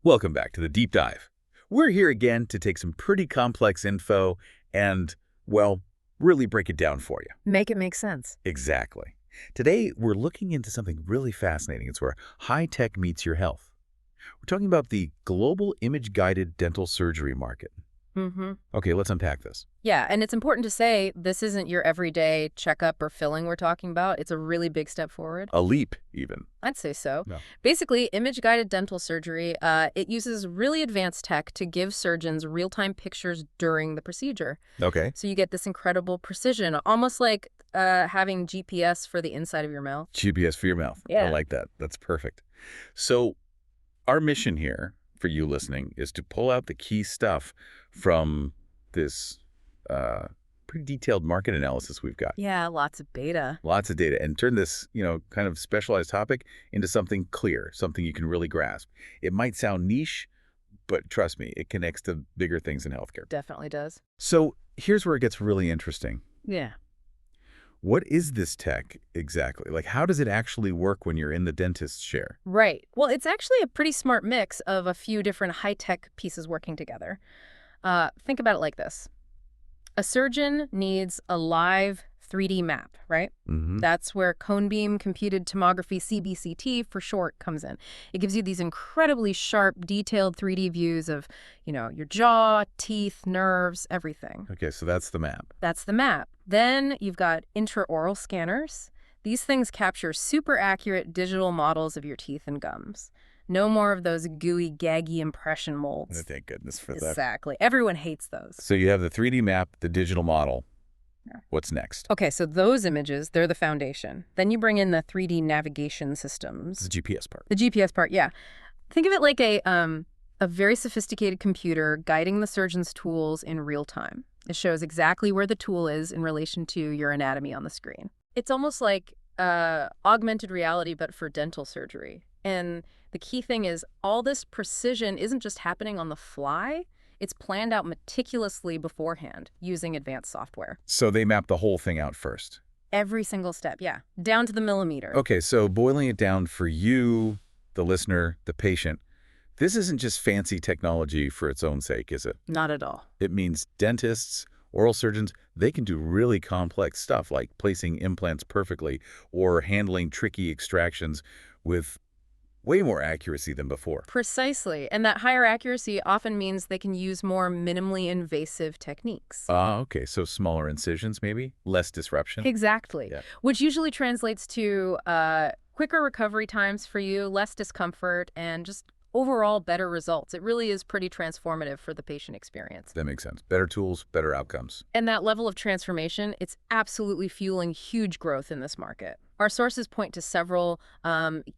Welcome back to the Deep Dive. We're here again to take some pretty complex info and, well, really break it down for you. Make it make sense. Exactly. Today, we're looking into something really fascinating. It's where high-tech meets your health. We're talking about the global image-guided dental surgery market. Okay, let's unpack this. Yeah, and it's important to say this isn't your everyday checkup or filling we're talking about. It's a really big step forward. A leap, even. I'd say so. Yeah. Basically, image-guided dental surgery, it uses really advanced tech to give surgeons real-time pictures during the procedure. Okay. So you get this incredible precision, almost like having GPS for the inside of your mouth. GPS for your mouth. Yeah. I like that. That's perfect. So our mission here for you listening is to pull out the key stuff from this pretty detailed market analysis we've got. Yeah, lots of data. Lots of data, and turn this, kind of specialized topic into something clear, something you can really grasp. It might sound niche, but trust me, it connects to bigger things in healthcare. Definitely does. So here's where it gets really interesting. Yeah. What is this tech exactly? Like, how does it actually work when you're in the dentist's chair? Right. Well, it's actually a pretty smart mix of a few different high-tech pieces working together. Think about it like this. A surgeon needs a live 3D map, right? That's where cone beam computed tomography, CBCT for short, comes in. It gives you these incredibly sharp, detailed 3D views of, your jaw, teeth, nerves, everything. Okay, so that's the map. That's the map. Then you've got intraoral scanners. These things capture super accurate digital models of your teeth and gums. No more of those gooey, gaggy impression molds. Thank goodness for that. Exactly. Everyone hates those. So you have the 3D map, the digital model. What's next? Okay, so those images, they're the foundation. Then you bring in the 3D navigation systems. The GPS part. The GPS part, yeah. Think of it like a very sophisticated computer guiding the surgeon's tools in real time. It shows exactly where the tool is in relation to your anatomy on the screen. It's almost like augmented reality, but for dental surgery. And the key thing is all this precision isn't just happening on the fly. It's planned out meticulously beforehand using advanced software. So they map the whole thing out first. Every single step, yeah. Down to the millimeter. Okay, so boiling it down for you, the listener, the patient, this isn't just fancy technology for its own sake, is it? Not at all. It means dentists, oral surgeons, they can do really complex stuff like placing implants perfectly or handling tricky extractions with way more accuracy than before. Precisely. And that higher accuracy often means they can use more minimally invasive techniques. Okay. So smaller incisions, maybe? Less disruption? Exactly. Yeah. Which usually translates to quicker recovery times for you, less discomfort, and just overall better results. It really is pretty transformative for the patient experience. That makes sense. Better tools, better outcomes. And that level of transformation, it's absolutely fueling huge growth in this market. Our sources point to several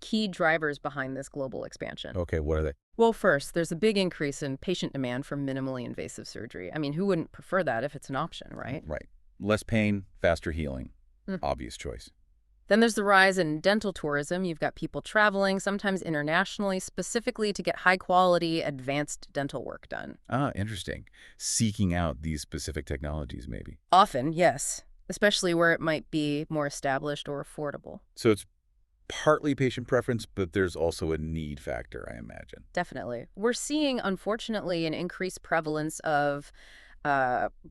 key drivers behind this global expansion. Okay, what are they? Well, first, there's a big increase in patient demand for minimally invasive surgery. I mean, who wouldn't prefer that if it's an option, right? Right. Less pain, faster healing. Obvious choice. Then there's the rise in dental tourism. You've got people traveling, sometimes internationally, specifically to get high-quality, advanced dental work done. Interesting. Seeking out these specific technologies, maybe. Often, yes, especially where it might be more established or affordable. So it's partly patient preference, but there's also a need factor, I imagine. Definitely. We're seeing, unfortunately, an increased prevalence of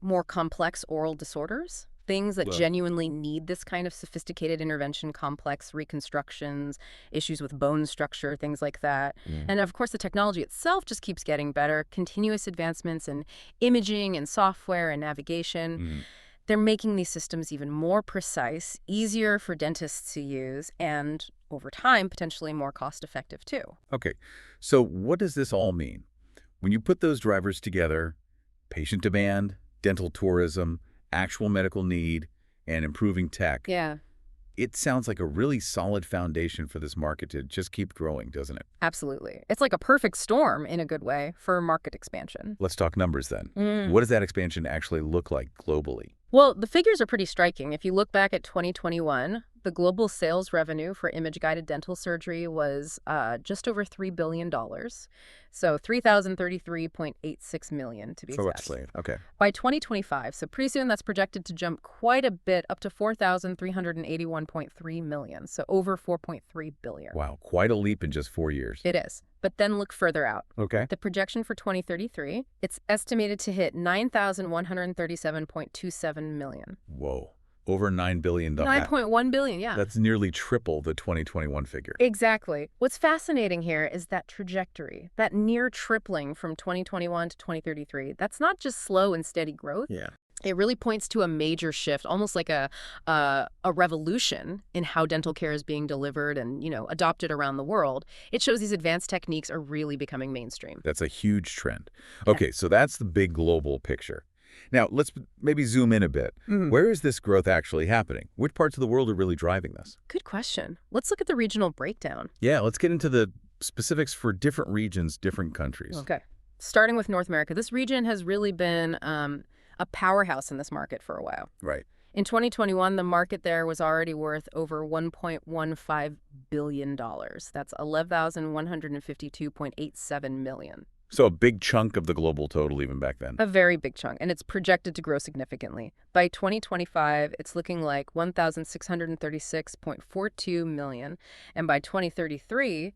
more complex oral disorders. Things that genuinely need this kind of sophisticated intervention, complex reconstructions, issues with bone structure, things like that. And of course, the technology itself just keeps getting better. Continuous advancements in imaging and software and navigation. They're making these systems even more precise, easier for dentists to use, and over time, potentially more cost-effective too. Okay, so what does this all mean? When you put those drivers together, patient demand, dental tourism, actual medical need, and improving tech. Yeah. It sounds like a really solid foundation for this market to just keep growing, doesn't it? Absolutely. It's like a perfect storm, in a good way, for market expansion. Let's talk numbers then. What does that expansion actually look like globally? Well, the figures are pretty striking. If you look back at 2021, The global sales revenue for image-guided dental surgery was just over $3 billion. So 3,033.86 million to be For exact. what's late. Okay. By 2025, so pretty soon that's projected to jump quite a bit up to 4,381.3 million. So over 4.3 billion. Wow, quite a leap in just 4 years. It is. But then look further out. Okay. The projection for 2033, it's estimated to hit 9,137.27 million. Whoa. Over $9 billion. 9.1 billion, yeah. That's nearly triple the 2021 figure. Exactly. What's fascinating here is that trajectory, that near tripling from 2021 to 2033. That's not just slow and steady growth. Yeah. It really points to a major shift, almost like a revolution in how dental care is being delivered and, adopted around the world. It shows these advanced techniques are really becoming mainstream. That's a huge trend. Okay, so that's the big global picture. Now, let's maybe zoom in a bit. Where is this growth actually happening? Which parts of the world are really driving this? Good question. Let's look at the regional breakdown. Yeah, let's get into the specifics for different regions, different countries. Okay. Starting with North America, this region has really been a powerhouse in this market for a while. Right. In 2021, the market there was already worth over $1.15 billion. That's 11,152.87 million. So a big chunk of the global total even back then. A very big chunk, and it's projected to grow significantly. By 2025, it's looking like 1,636.42 million, and by 2033,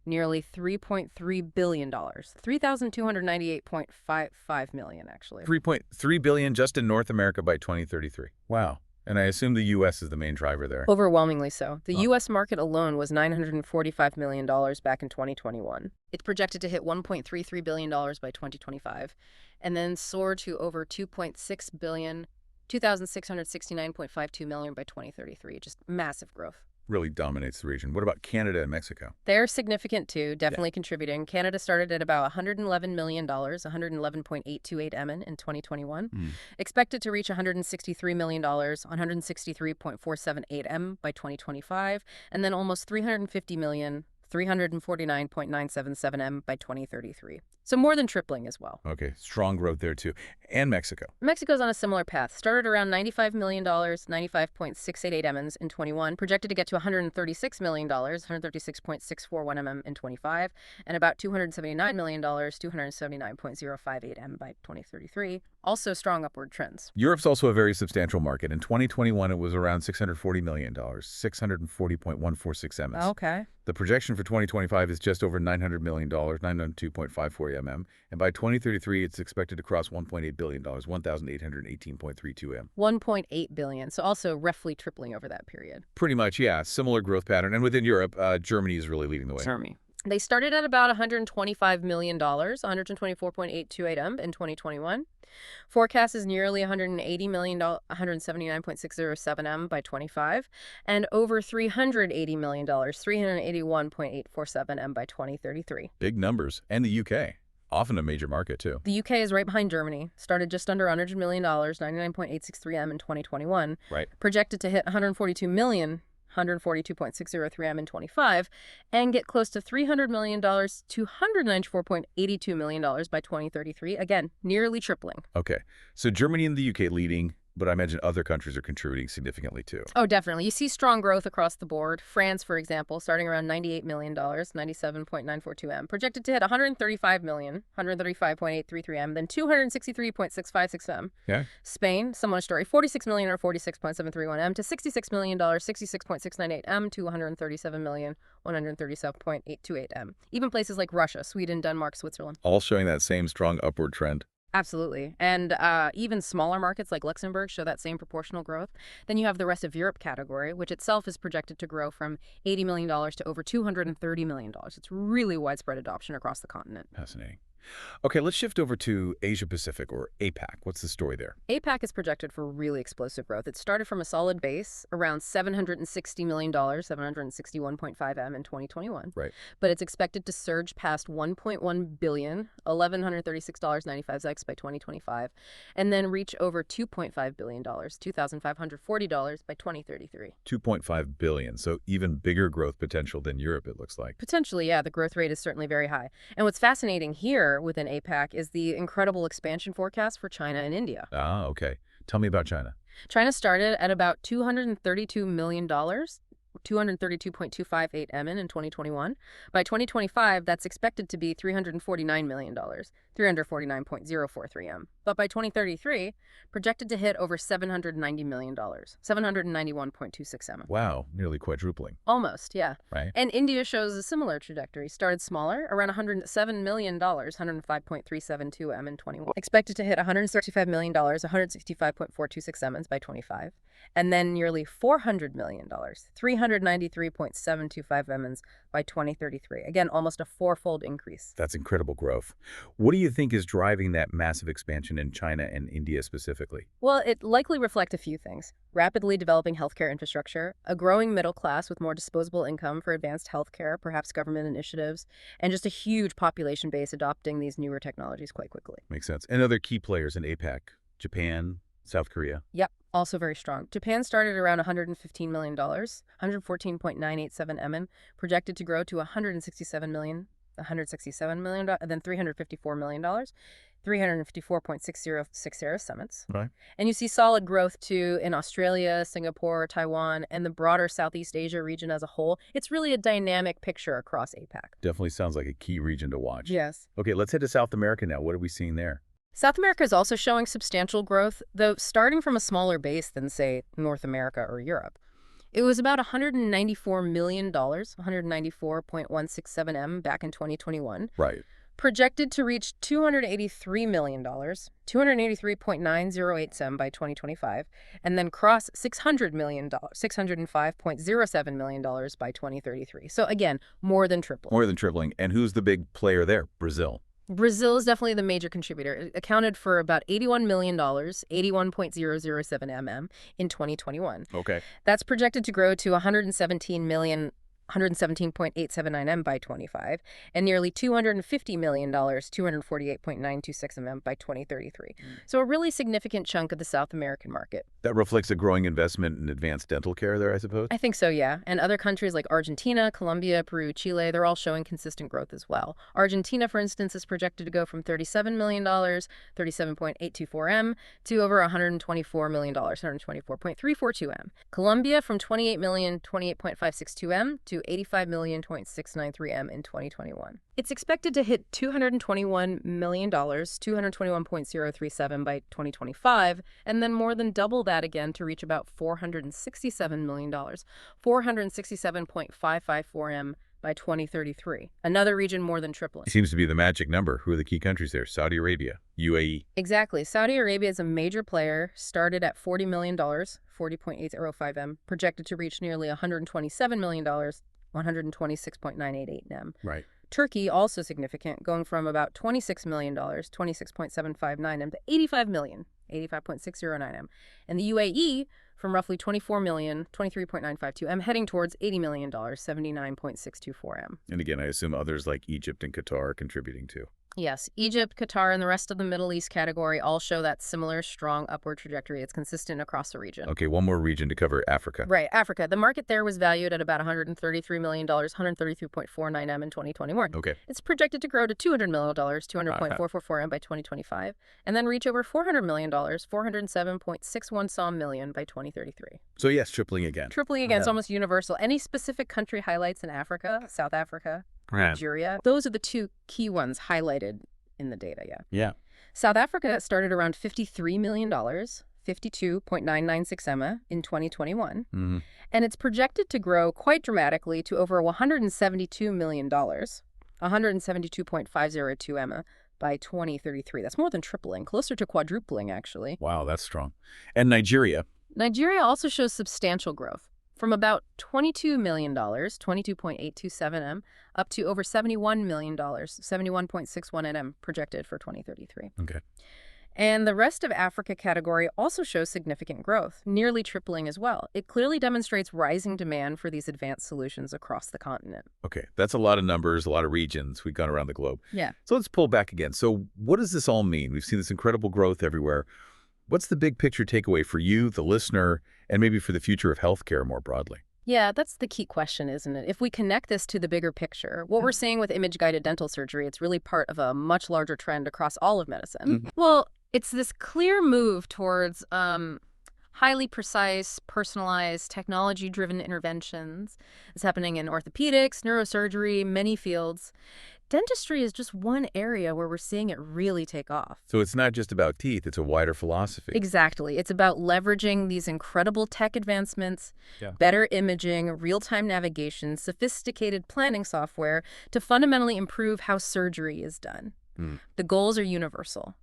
nearly $3.3 billion. 3,298.55 million, actually. 3.3 billion just in North America by 2033. Wow. And I assume the U.S. is the main driver there. Overwhelmingly so. The U.S. market alone was $945 million back in 2021. It's projected to hit $1.33 billion by 2025, and then soar to over $2.6 billion, 2,669.52 million by 2033. Just massive growth. Really dominates the region. What about Canada and Mexico? They're significant too, definitely contributing. Canada started at about $111 million, 111.828 MN in 2021. Expected to reach $163 million, 163.478 M by 2025, and then almost $350 million, 349.977 M by 2033. So more than tripling as well. Okay, strong growth there too. And Mexico. Mexico's on a similar path. Started around $95 million, 95.688 MNs in 21, projected to get to $136 million, 136.641 MM in 25, and about $279 million, 279.058 M by 2033. Also strong upward trends. Europe's also a very substantial market. In 2021, it was around $640 million, 640.146 MS. Okay. The projection for 2025 is just over $900 million, 902.54 MM. And by 2033, it's expected to cross $1.8 billion, 1,818.32 M. 1.8 billion, so also roughly tripling over that period. Pretty much, yeah. Similar growth pattern. And within Europe, Germany is really leading the way. Germany. They started at about $125 million, 124.828 M in 2021. Forecast is nearly $180 million, 179.607 M by 25, and over $380 million, 381.847 M by 2033. Big numbers. And the UK. Often a major market, too. The UK is right behind Germany. Started just under $100 million, 99.863 M in 2021. Right. Projected to hit $142 million, 142.603 M in 25, and get close to $300 million, $294.82 million by 2033. Again, nearly tripling. Okay. So Germany and the UK leading, but I imagine other countries are contributing significantly, too. Oh, definitely. You see strong growth across the board. France, for example, starting around $98 million, 97.942 M, projected to hit $135 million, 135.833 M, then 263.656 M. Yeah. Spain, similar story, $46 million or 46.731 M to $66 million, 66.698 M to $137 million, 137.828 M. Even places like Russia, Sweden, Denmark, Switzerland. All showing that same strong upward trend. Absolutely. And even smaller markets like Luxembourg show that same proportional growth. Then you have the rest of Europe category, which itself is projected to grow from $80 million to over $230 million. It's really widespread adoption across the continent. Fascinating. Okay, let's shift over to Asia Pacific, or APAC. What's the story there? APAC is projected for really explosive growth. It started from a solid base, around $760 million, 761.5 M in 2021. Right. But it's expected to surge past $1.1 billion, $1,136.95 by 2025, and then reach over $2.5 billion, $2,540 by 2033. 2.5 billion, so even bigger growth potential than Europe, it looks like. Potentially, yeah. The growth rate is certainly very high. And what's fascinating here within APAC is the incredible expansion forecast for China and India. Ah, okay. Tell me about China. China started at about $232 million, 232.258 M in 2021. By 2025, that's expected to be $349 million, 349.043 M. But by 2033, projected to hit over $790 million, 791.26 M. Wow, nearly quadrupling. Almost, yeah. Right. And India shows a similar trajectory. Started smaller, around $107 million, 105.372 M in 21. Expected to hit $135 million, 165.426 M by 25. And then nearly $400 million, 393.725 M by 2033. Again, almost a fourfold increase. That's incredible growth. What do you think is driving that massive expansion in China and India specifically? Well, it likely reflects a few things. Rapidly developing healthcare infrastructure, a growing middle class with more disposable income for advanced healthcare, perhaps government initiatives, and just a huge population base adopting these newer technologies quite quickly. Makes sense. And other key players in APAC, Japan, South Korea. Yep, also very strong. Japan started around $115 million, 114.987 M, projected to grow to $167 million, and then $354 million, 354.6060 summits. Right. And you see solid growth, too, in Australia, Singapore, Taiwan, and the broader Southeast Asia region as a whole. It's really a dynamic picture across APAC. Definitely sounds like a key region to watch. Yes. Okay, let's head to South America now. What are we seeing there? South America is also showing substantial growth, though starting from a smaller base than, say, North America or Europe. It was about $194 million, 194.167 M back in 2021. Right. Projected to reach $283 million, 283.908 M by 2025, and then cross $600 million, $605.07 million by 2033. So again, more than tripling. More than tripling. And who's the big player there? Brazil. Brazil is definitely the major contributor. It accounted for about $81 million, 81.007 mm in 2021. Okay. That's projected to grow to 117 million, 117.879 M by 25, and nearly $250 million, 248.926 M by 2033. So a really significant chunk of the South American market. That reflects a growing investment in advanced dental care there, I suppose? I think so, yeah. And other countries like Argentina, Colombia, Peru, Chile, they're all showing consistent growth as well. Argentina, for instance, is projected to go from $37 million, 37.824 M, to over $124 million, 124.342 M. Colombia from $28 million, 28.562 M, to $85 million, 0.693 M in 2021. It's expected to hit $221 million, 221.037 by 2025, and then more than double that again to reach about $467 million, 467.554 M by 2033. Another region more than tripling. It seems to be the magic number. Who are the key countries there? Saudi Arabia, UAE. Exactly. Saudi Arabia is a major player, started at $40 million, 40.805 M, projected to reach nearly $127 million, 126.988 M. Right. Turkey, also significant, going from about $26 million, 26.759 M, to $85 million, 85.609 M. And the UAE, from roughly $24 million, 23.952 M, heading towards $80 million, 79.624 M. And again, I assume others like Egypt and Qatar are contributing too. Yes, Egypt, Qatar, and the rest of the Middle East category all show that similar strong upward trajectory. It's consistent across the region. Okay, one more region to cover, Africa. Right, Africa. The market there was valued at about $133 million, 133.49 M in 2021. Okay. It's projected to grow to $200 million, 200.444 M by 2025, and then reach over $400 million, 407.61 million by 2033. So yes, tripling again. Tripling again, it's almost universal. Any specific country highlights in Africa, South Africa, Right. Nigeria? Those are the two key ones highlighted in the data, yeah. Yeah. South Africa started around $53 million, 52.996 Emma in 2021, and it's projected to grow quite dramatically to over $172 million, 172.502 Emma by 2033. That's more than tripling, closer to quadrupling, actually. Wow, that's strong. And Nigeria? Nigeria also shows substantial growth, from about $22 million, 22.827 M, up to over $71 million, 71.61 M projected for 2033. Okay. And the rest of Africa category also shows significant growth, nearly tripling as well. It clearly demonstrates rising demand for these advanced solutions across the continent. Okay, that's a lot of numbers, a lot of regions. We've gone around the globe. Yeah. So let's pull back again. So what does this all mean? We've seen this incredible growth everywhere. What's the big picture takeaway for you, the listener, and maybe for the future of healthcare more broadly? Yeah, that's the key question, isn't it? If we connect this to the bigger picture, what we're seeing with image-guided dental surgery, it's really part of a much larger trend across all of medicine. Well, it's this clear move towards Highly precise, personalized, technology-driven interventions. It's happening in orthopedics, neurosurgery, many fields. Dentistry is just one area where we're seeing it really take off. So it's not just about teeth, it's a wider philosophy. Exactly. It's about leveraging these incredible tech advancements, Yeah. better imaging, real-time navigation, sophisticated planning software to fundamentally improve how surgery is done. Hmm. The goals are universal.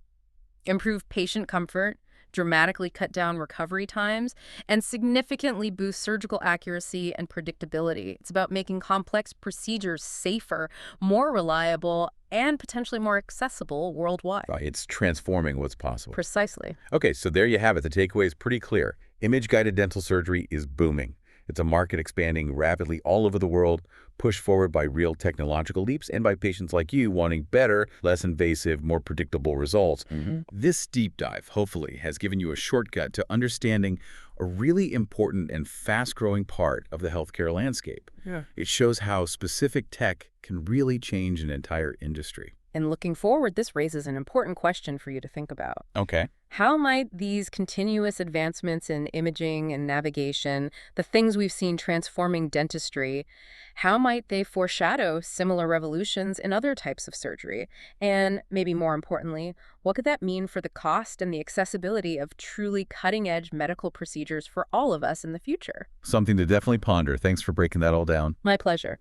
Improve patient comfort, dramatically cut down recovery times, and significantly boost surgical accuracy and predictability. It's about making complex procedures safer, more reliable, and potentially more accessible worldwide. Right, it's transforming what's possible. Precisely. Okay, so there you have it. The takeaway is pretty clear. Image-guided dental surgery is booming. It's a market expanding rapidly all over the world, pushed forward by real technological leaps and by patients like you wanting better, less invasive, more predictable results. This deep dive, hopefully, has given you a shortcut to understanding a really important and fast-growing part of the healthcare landscape. Yeah. It shows how specific tech can really change an entire industry. And looking forward, this raises an important question for you to think about. Okay. How might these continuous advancements in imaging and navigation, the things we've seen transforming dentistry, how might they foreshadow similar revolutions in other types of surgery? And maybe more importantly, what could that mean for the cost and the accessibility of truly cutting-edge medical procedures for all of us in the future? Something to definitely ponder. Thanks for breaking that all down. My pleasure.